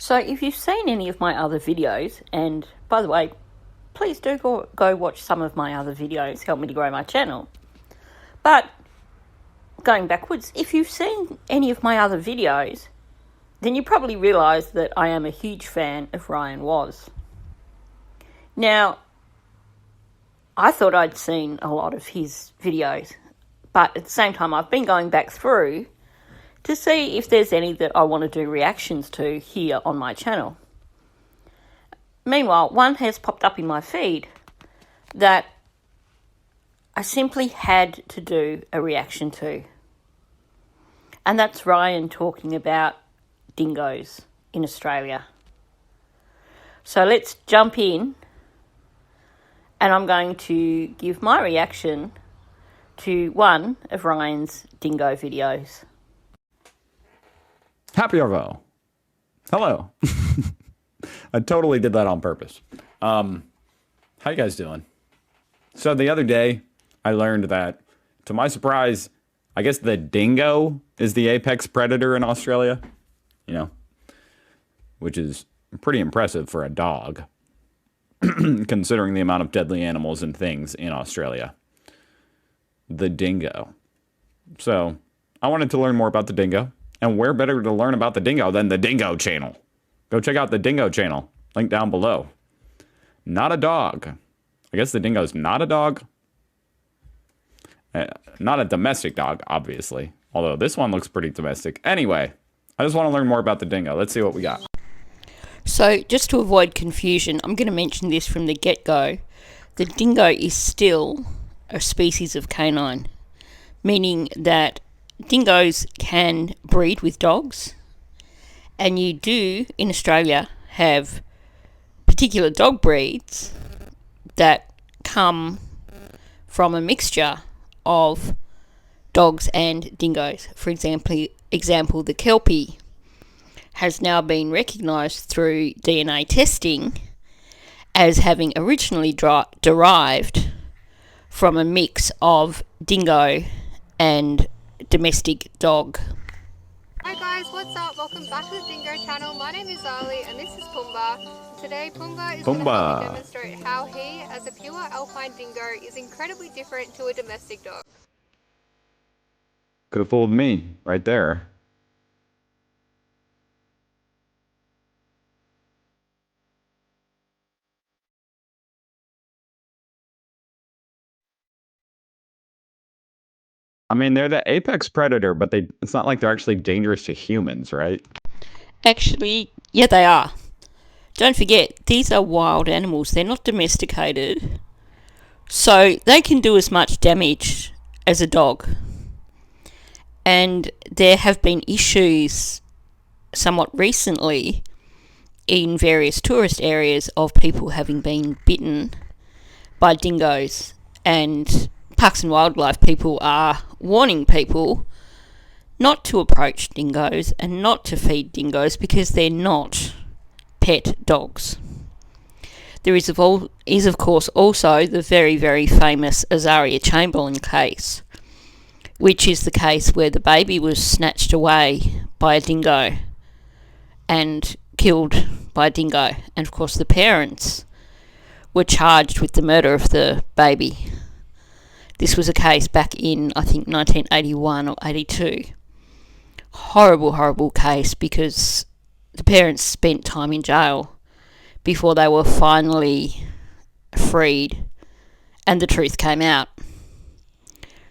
So if you've seen any of my other videos, and by the way, please do go watch some of my other videos, help me to grow my channel. But going backwards, if you've seen any of my other videos, then you probably realise that I am a huge fan of Ryan Was. Now, I thought I'd seen a lot of his videos, but at the same time I've been going back through to see if there's any that I want to do reactions to here on my channel. Meanwhile, one has popped up in my feed that I simply had to do a reaction to. And that's Ryan talking about dingoes in Australia. So let's jump in, and I'm going to give my reaction to one of Ryan's dingo videos. Happy Arvo. Hello. I totally did that on purpose. How you guys doing? So the other day, I learned that, to my surprise, I guess the dingo is the apex predator in Australia. You know, which is pretty impressive for a dog, considering the amount of deadly animals and things in Australia. The dingo. So I wanted to learn more about the dingo. And where better to learn about the dingo than the Dingo channel? Go check out the Dingo channel. Link down below. Not a dog. I guess the dingo's not a dog. Not a domestic dog, obviously. Although this one looks pretty domestic. Anyway, I just want to learn more about the dingo. Let's see what we got. So just to avoid confusion, I'm going to mention this from the get-go. The dingo is still a species of canine, meaning that dingoes can breed with dogs, and you do in Australia have particular dog breeds that come from a mixture of dogs and dingoes. For example, the Kelpie has now been recognised through DNA testing as having originally derived from a mix of dingo and domestic dog. Hi guys, what's up? Welcome back to the Dingo channel. My name is Ali and this is Pumbaa. Today Pumbaa is going to help me demonstrate how he, as a pure alpine dingo, is incredibly different to a domestic dog. Could have fooled me right there. I mean, they're the apex predator, but it's not like they're actually dangerous to humans, right? Actually, yeah, they are. Don't forget, these are wild animals. They're not domesticated. So they can do as much damage as a dog. And there have been issues somewhat recently in various tourist areas of people having been bitten by dingoes, and Parks and Wildlife people are warning people not to approach dingoes and not to feed dingoes because they're not pet dogs. There is of course also the very, very famous Azaria Chamberlain case, which is the case where the baby was snatched away by a dingo and killed by a dingo, and of course the parents were charged with the murder of the baby. This was a case back in, I think, 1981 or 82. Horrible, horrible case, because the parents spent time in jail before they were finally freed and the truth came out.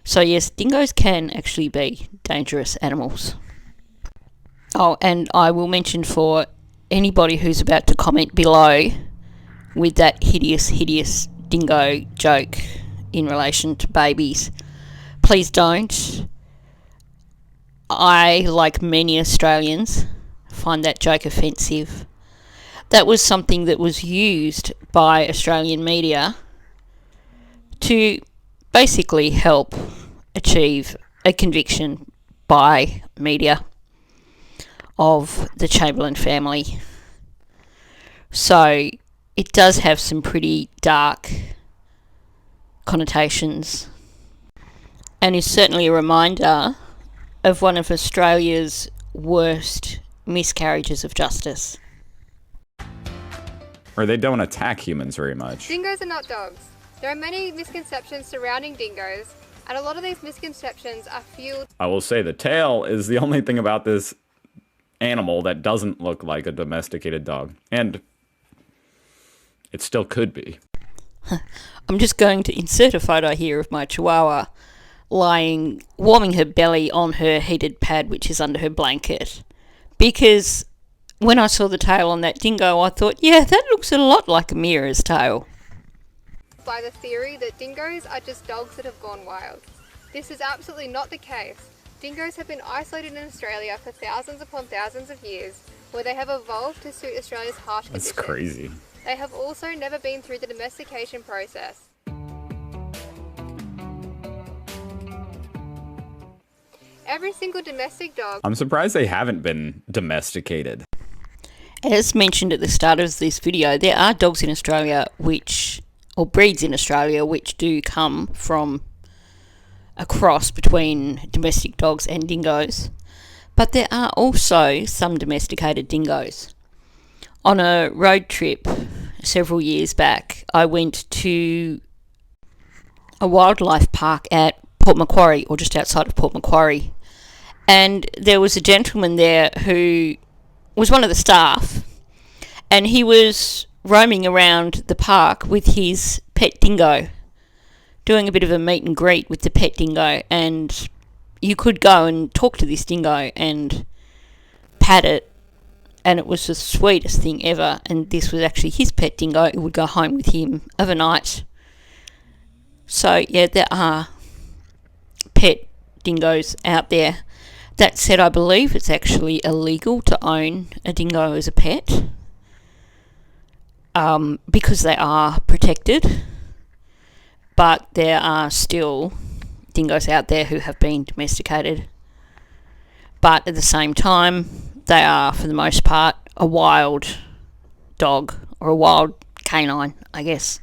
So yes, dingoes can actually be dangerous animals. Oh, and I will mention for anybody who's about to comment below with that hideous, hideous dingo joke in relation to babies, please don't. I, like many Australians, find that joke offensive. That was something that was used by Australian media to basically help achieve a conviction by media of the Chamberlain family. So it does have some pretty dark connotations, and is certainly a reminder of one of Australia's worst miscarriages of justice. Or they don't attack humans very much. Dingoes are not dogs. There are many misconceptions surrounding dingoes, and a lot of these misconceptions are fueled. I will say the tail is the only thing about this animal that doesn't look like a domesticated dog. And it still could be. I'm just going to insert a photo here of my chihuahua lying, warming her belly on her heated pad, which is under her blanket. Because when I saw the tail on that dingo, I thought, yeah, that looks a lot like a mirror's tail. By the theory that dingoes are just dogs that have gone wild. This is absolutely not the case. Dingoes have been isolated in Australia for thousands upon thousands of years, where they have evolved to suit Australia's harsh conditions. That's crazy. They have also never been through the domestication process. Every single domestic dog. I'm surprised they haven't been domesticated. As mentioned at the start of this video, there are dogs in Australia or breeds in Australia, which do come from a cross between domestic dogs and dingoes. But there are also some domesticated dingoes. On a road trip several years back, I went to a wildlife park at Port Macquarie, or just outside of Port Macquarie. And there was a gentleman there who was one of the staff, and he was roaming around the park with his pet dingo, doing a bit of a meet and greet with the pet dingo. And you could go and talk to this dingo and pat it, and it was the sweetest thing ever. And this was actually his pet dingo. It would go home with him overnight. So yeah, there are pet dingoes out there. That said, I believe it's actually illegal to own a dingo as a pet, because they are protected. But there are still dingoes out there who have been domesticated. But at the same time, they are, for the most part, a wild dog, or a wild canine, I guess.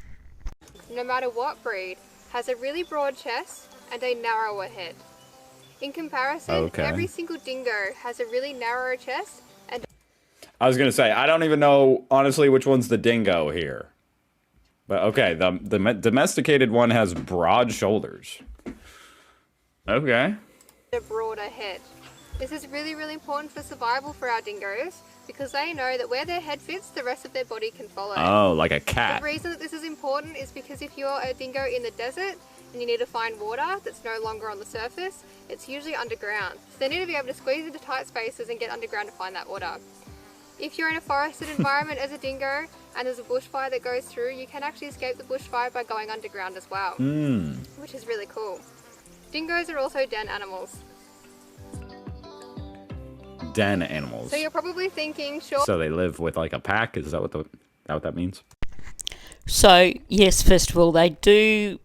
No matter what breed, has a really broad chest and a narrower head. In comparison, every single dingo has a really narrow chest and... I was going to say, I don't even know, honestly, which one's the dingo here. But okay, the domesticated one has broad shoulders. Okay. a broader head. This is really, really important for survival for our dingoes because they know that where their head fits, the rest of their body can follow. Oh, like a cat. The reason that this is important is because if you're a dingo in the desert and you need to find water that's no longer on the surface, it's usually underground. So they need to be able to squeeze into tight spaces and get underground to find that water. If you're in a forested environment as a dingo and there's a bushfire that goes through, you can actually escape the bushfire by going underground as well, which is really cool. Dingoes are also den animals. Den animals. So you're probably thinking, sure. So they live with like a pack? Is that what that means? So, yes, first of all, they do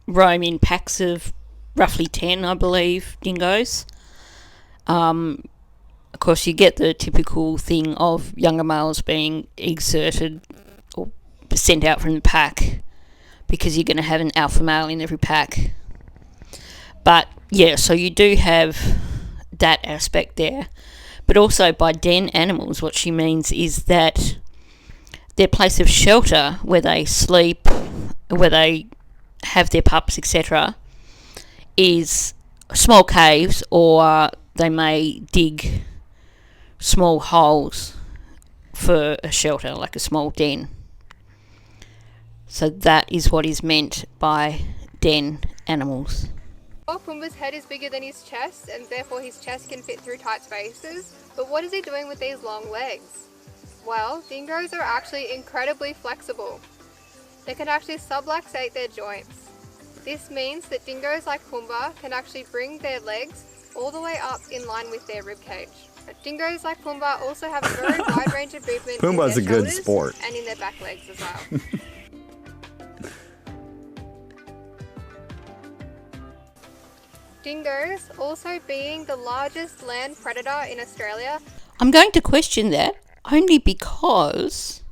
roam in packs of roughly 10, I believe, dingoes. Of course, you get the typical thing of younger males being exerted or sent out from the pack because you're going to have an alpha male in every pack. But, yeah, so you do have that aspect there. But also by den animals, what she means is that their place of shelter, where they sleep, where they have their pups, etc., is small caves, or they may dig small holes for a shelter, like a small den. So that is what is meant by den animals. Pumbaa's head is bigger than his chest, and therefore his chest can fit through tight spaces. But what is he doing with these long legs? Well, dingoes are actually incredibly flexible. They can actually subluxate their joints. This means that dingoes like Pumbaa can actually bring their legs all the way up in line with their ribcage. Dingoes like Pumbaa also have a very wide range of movement Pumbaa's in their a good shoulders sport. and in their back legs as well. Dingoes, also being the largest land predator in Australia. I'm going to question that only because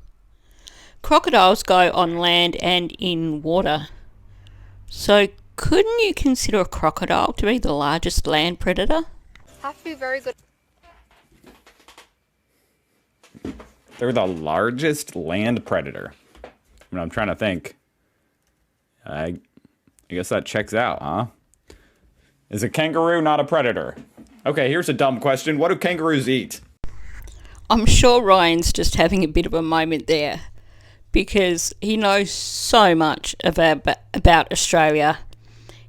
crocodiles go on land and in water. So couldn't you consider a crocodile to be the largest land predator? Have to be very good. They're the largest land predator. I mean, I'm trying to think. I guess that checks out, huh? Is a kangaroo not a predator? Okay, here's a dumb question. What do kangaroos eat? I'm sure Ryan's just having a bit of a moment there because he knows so much about Australia.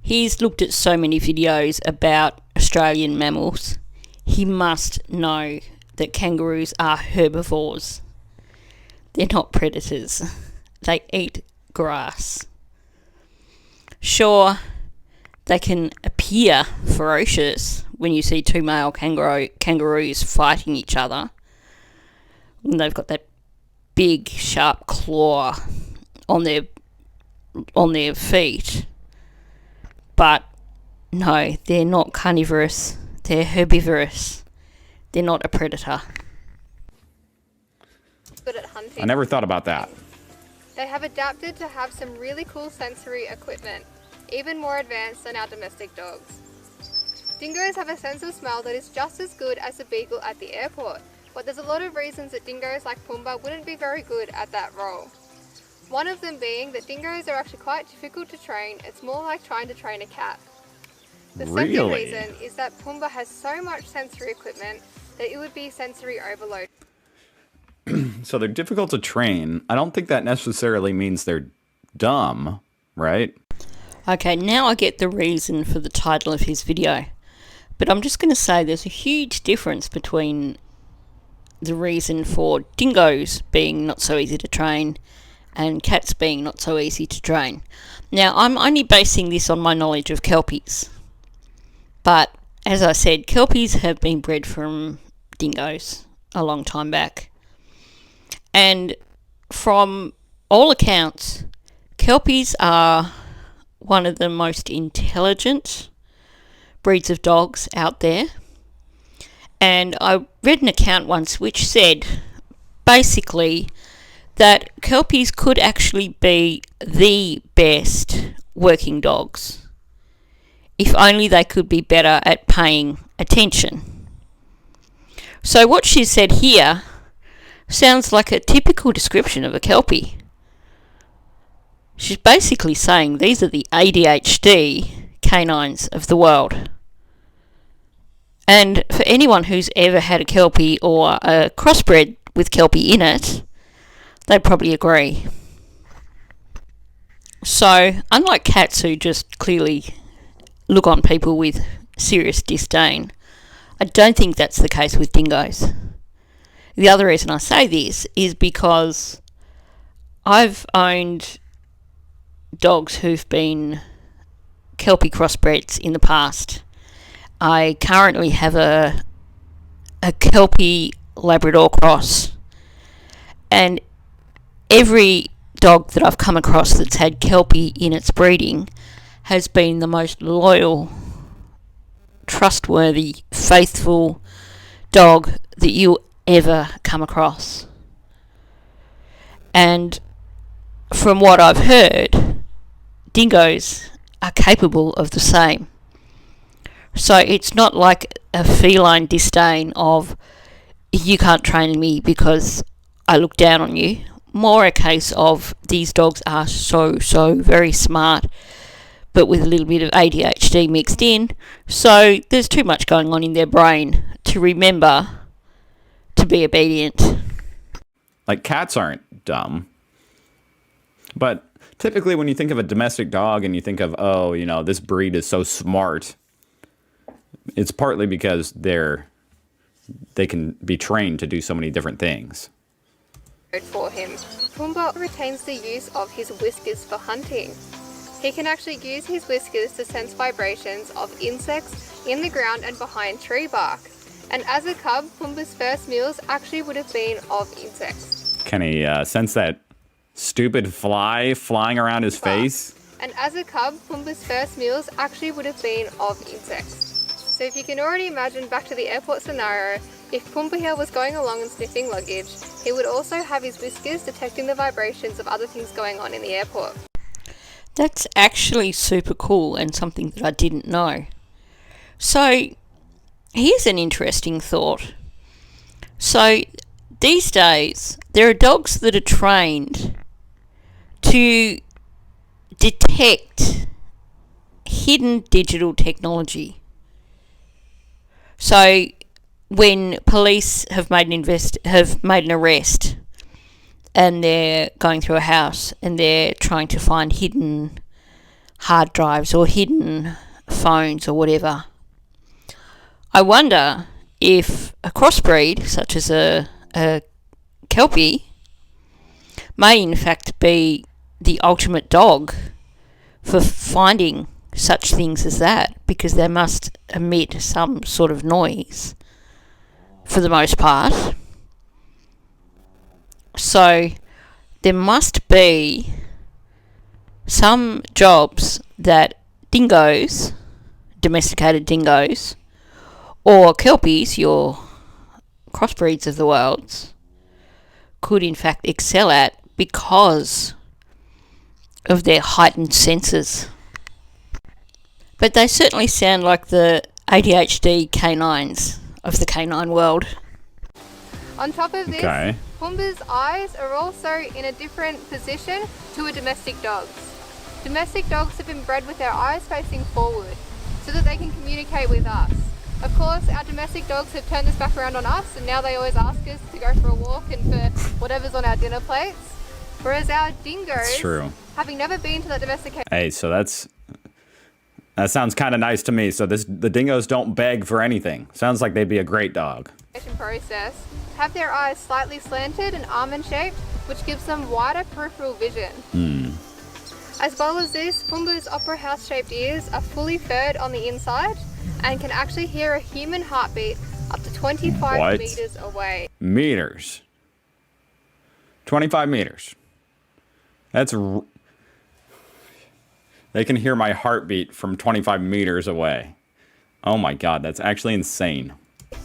He's looked at so many videos about Australian mammals. He must know that kangaroos are herbivores. They're not predators. They eat grass. Sure, they can appear ferocious when you see two male kangaroos fighting each other. And they've got that big sharp claw on their feet. But no, they're not carnivorous. They're herbivorous. They're not a predator. Good at hunting. I never thought about that. They have adapted to have some really cool sensory equipment, even more advanced than our domestic dogs. Dingoes have a sense of smell that is just as good as a beagle at the airport, but there's a lot of reasons that dingoes like Pumbaa wouldn't be very good at that role. One of them being that dingoes are actually quite difficult to train. It's more like trying to train a cat. The second reason is that Pumbaa has so much sensory equipment that it would be sensory overload. So they're difficult to train. I don't think that necessarily means they're dumb, right? Okay, now I get the reason for the title of his video. But I'm just going to say there's a huge difference between the reason for dingoes being not so easy to train and cats being not so easy to train. Now, I'm only basing this on my knowledge of kelpies. But, as I said, kelpies have been bred from dingoes a long time back. And from all accounts, kelpies are one of the most intelligent breeds of dogs out there. And I read an account once which said, basically, that kelpies could actually be the best working dogs, if only they could be better at paying attention. So what she said here sounds like a typical description of a kelpie. She's basically saying these are the ADHD canines of the world. And for anyone who's ever had a kelpie or a crossbred with kelpie in it, they'd probably agree. So, unlike cats who just clearly look on people with serious disdain, I don't think that's the case with dingoes. The other reason I say this is because I've owned dogs who've been kelpie crossbreds in the past. I currently have a kelpie Labrador cross, and every dog that I've come across that's had kelpie in its breeding has been the most loyal, trustworthy, faithful dog that you ever come across. And from what I've heard, dingoes are capable of the same. So it's not like a feline disdain of, you can't train me because I look down on you. More a case of, these dogs are so very smart, but with a little bit of ADHD mixed in. So there's too much going on in their brain to remember to be obedient. Like, cats aren't dumb. But typically when you think of a domestic dog and you think of, oh, you know, this breed is so smart, it's partly because they can be trained to do so many different things. For him, Pumbaa retains the use of his whiskers for hunting. He can actually use his whiskers to sense vibrations of insects in the ground and behind tree bark. And as a cub, Pumbaa's first meals actually would have been of insects. Can he sense that stupid fly flying around his face? And as a cub, Pumbaa's first meals actually would have been of insects. So if you can already imagine back to the airport scenario, if Pumbaa here was going along and sniffing luggage, he would also have his whiskers detecting the vibrations of other things going on in the airport. That's actually super cool and something that I didn't know. So, here's an interesting thought. So, these days, there are dogs that are trained to detect hidden digital technology. So when police have made an arrest and they're going through a house and they're trying to find hidden hard drives or hidden phones or whatever, I wonder if a crossbreed such as a Kelpie may in fact be the ultimate dog for finding such things as that, because they must emit some sort of noise for the most part. So there must be some jobs that dingoes, domesticated dingoes, or Kelpies, your crossbreeds of the world, could in fact excel at because of their heightened senses. But they certainly sound like the ADHD canines of the canine world. On top of this, Okay. Pumbaa's eyes are also in a different position to a domestic dog's. Domestic dogs have been bred with their eyes facing forward so that they can communicate with us. Of course, our domestic dogs have turned this back around on us, and now they always ask us to go for a walk and for whatever's on our dinner plates. Whereas our dingoes, That's true. having never been to that domestication Hey, so that sounds kind of nice to me. So the dingoes don't beg for anything. Sounds like they'd be a great dog. process, have their eyes slightly slanted and almond shaped, which gives them wider peripheral vision. As well as this, Pumbaa's opera house shaped ears are fully furred on the inside and can actually hear a human heartbeat up to 25 What? meters away. Meters. 25 meters. They can hear my heartbeat from 25 meters away. Oh my God, that's actually insane.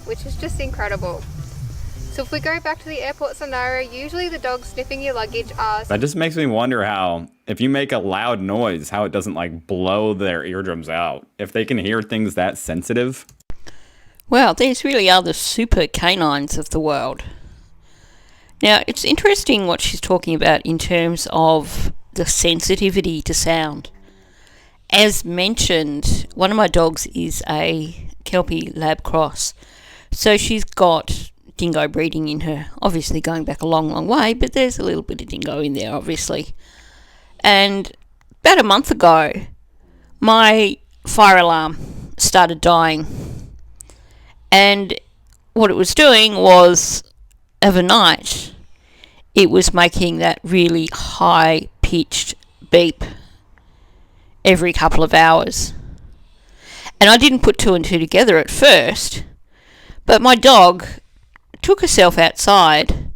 Which is just incredible. So if we go back to the airport scenario, usually the dogs sniffing your luggage are... That just makes me wonder how, if you make a loud noise, how it doesn't like blow their eardrums out. If they can hear things that sensitive. Well, these really are the super canines of the world. Now, it's interesting what she's talking about in terms of the sensitivity to sound. As mentioned, one of my dogs is a Kelpie Lab Cross. So she's got dingo breeding in her, obviously going back a long, long way, but there's a little bit of dingo in there, obviously. And about a month ago, my fire alarm started dying. And what it was doing was, overnight, it was making that really high-pitched beep every couple of hours. And I didn't put two and two together at first, but my dog took herself outside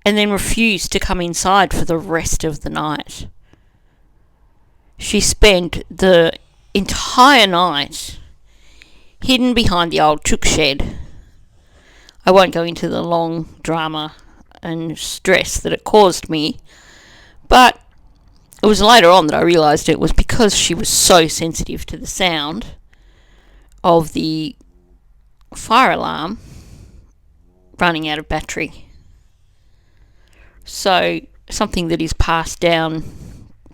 and then refused to come inside for the rest of the night. She spent the entire night hidden behind the old chook shed. I won't go into the long drama and stress that it caused me, but it was later on that I realised it was because she was so sensitive to the sound of the fire alarm running out of battery. So something that is passed down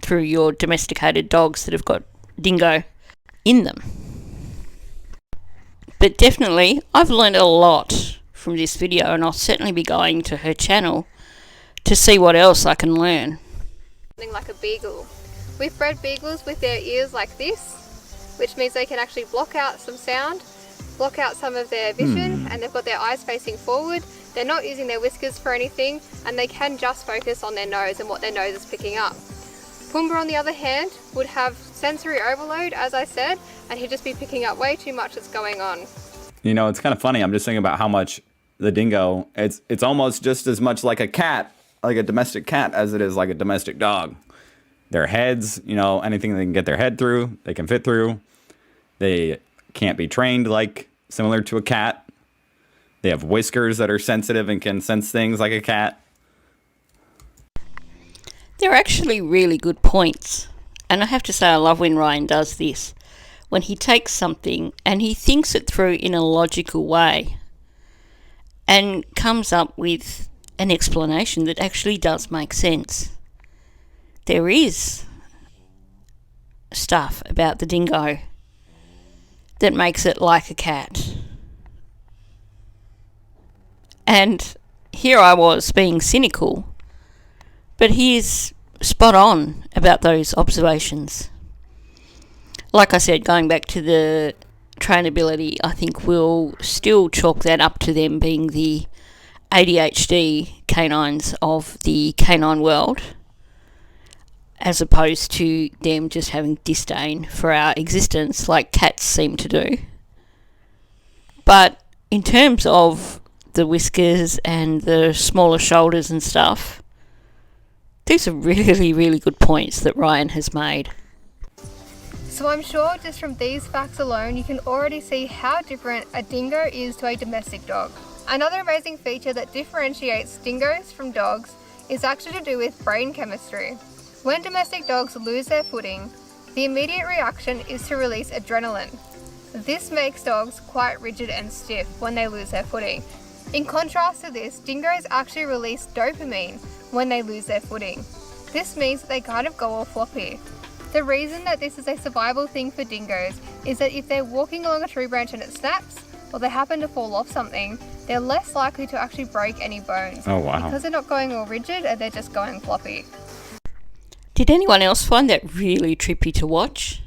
through your domesticated dogs that have got dingo in them. But definitely, I've learned a lot from this video, and I'll certainly be going to her channel to see what else I can learn. Something like a beagle. We've bred beagles with their ears like this, which means they can actually block out some sound, block out some of their vision, and they've got their eyes facing forward. They're not using their whiskers for anything, and they can just focus on their nose and what their nose is picking up. Pumbaa, on the other hand, would have sensory overload, as I said, and he'd just be picking up way too much that's going on. You know, it's kind of funny. I'm just thinking about how much the dingo, it's almost just as much like a cat, like a domestic cat, as it is like a domestic dog. Their heads, you know, anything they can get their head through, they can fit through. They can't be trained like similar to a cat. They have whiskers that are sensitive and can sense things like a cat. They're actually really good points. And I have to say I love when Ryan does this. When he takes something and he thinks it through in a logical way and comes up with an explanation that actually does make sense. There is stuff about the dingo that makes it like a cat. And here I was being cynical, but he is spot on about those observations. Like I said, going back to the trainability, I think we'll still chalk that up to them being the ADHD canines of the canine world, as opposed to them just having disdain for our existence like cats seem to do. But in terms of the whiskers and the smaller shoulders and stuff, these are really, really good points that Ryan has made. So I'm sure just from these facts alone, you can already see how different a dingo is to a domestic dog. Another amazing feature that differentiates dingoes from dogs is actually to do with brain chemistry. When domestic dogs lose their footing, the immediate reaction is to release adrenaline. This makes dogs quite rigid and stiff when they lose their footing. In contrast to this, dingoes actually release dopamine when they lose their footing. This means that they kind of go all floppy. The reason that this is a survival thing for dingoes is that if they're walking along a tree branch and it snaps, or they happen to fall off something, they're less likely to actually break any bones. Oh, wow. Because they're not going all rigid and they're just going floppy. Did anyone else find that really trippy to watch?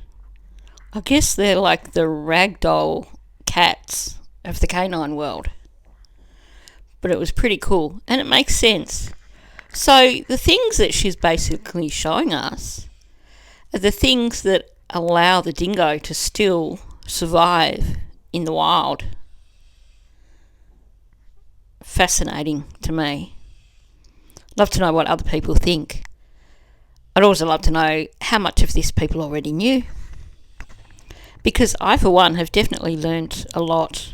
I guess they're like the ragdoll cats of the canine world. But it was pretty cool, and it makes sense. So the things that she's basically showing us are the things that allow the dingo to still survive in the wild. Fascinating to me. Love to know what other people think. I'd also love to know how much of this people already knew. Because I, for one, have definitely learnt a lot.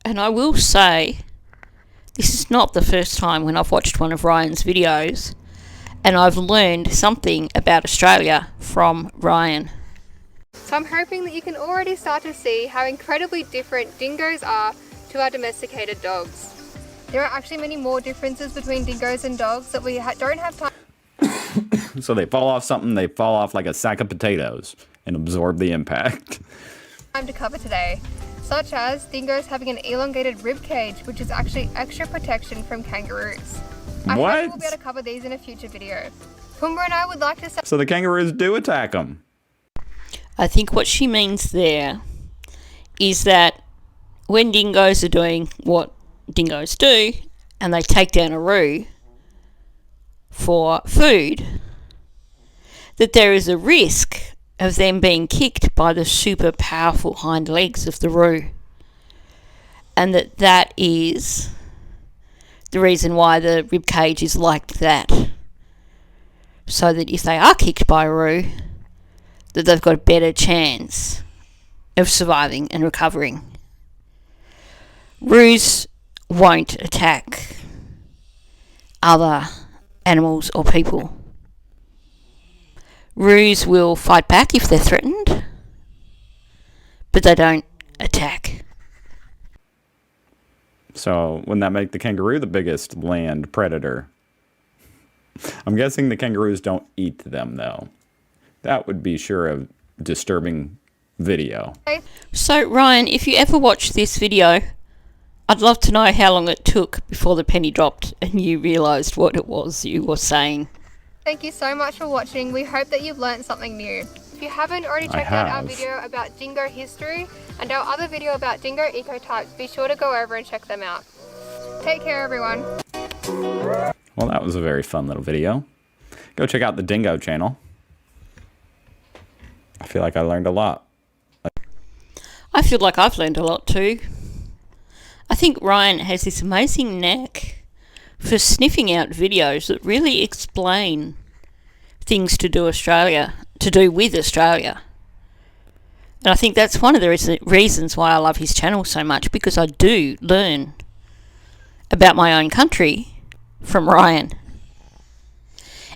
And I will say, this is not the first time when I've watched one of Ryan's videos and I've learned something about Australia from Ryan. So I'm hoping that you can already start to see how incredibly different dingoes are to our domesticated dogs. There are actually many more differences between dingoes and dogs that we don't have time So they fall off something, they fall off like a sack of potatoes and absorb the impact. to cover today, such as dingoes having an elongated rib cage, which is actually extra protection from kangaroos. I hope we'll be able to cover these in a future video. Pumbaa and I would like to say... So the kangaroos do attack them. I think what she means there is that when dingoes are doing what dingoes do and they take down a roo for food, that there is a risk of them being kicked by the super powerful hind legs of the roo, and that is the reason why the rib cage is like that, so that if they are kicked by a roo, that they've got a better chance of surviving and recovering. Roos won't attack other animals or people. Roos will fight back if they're threatened, but they don't attack. So wouldn't that make the kangaroo the biggest land predator? I'm guessing the kangaroos don't eat them, though. That would be sure a disturbing video. So, Ryan, if you ever watch this video, I'd love to know how long it took before the penny dropped and you realised what it was you were saying. Thank you so much for watching. We hope that you've learned something new. If you haven't already checked out our video about dingo history and our other video about dingo ecotypes, be sure to go over and check them out. Take care, everyone. Well, that was a very fun little video. Go check out the Dingo channel. I feel like I learned a lot. I feel like I've learned a lot too. I think Ryan has this amazing knack for sniffing out videos that really explain things to do with Australia. And I think that's one of the reasons why I love his channel so much, because I do learn about my own country from Ryan.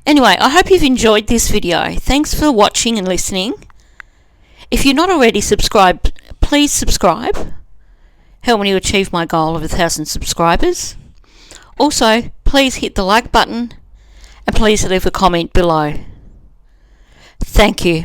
Anyway, I hope you've enjoyed this video. Thanks for watching and listening. If you're not already subscribed, please subscribe. Help me to achieve my goal of 1,000 subscribers. Also, please hit the like button and please leave a comment below. Thank you.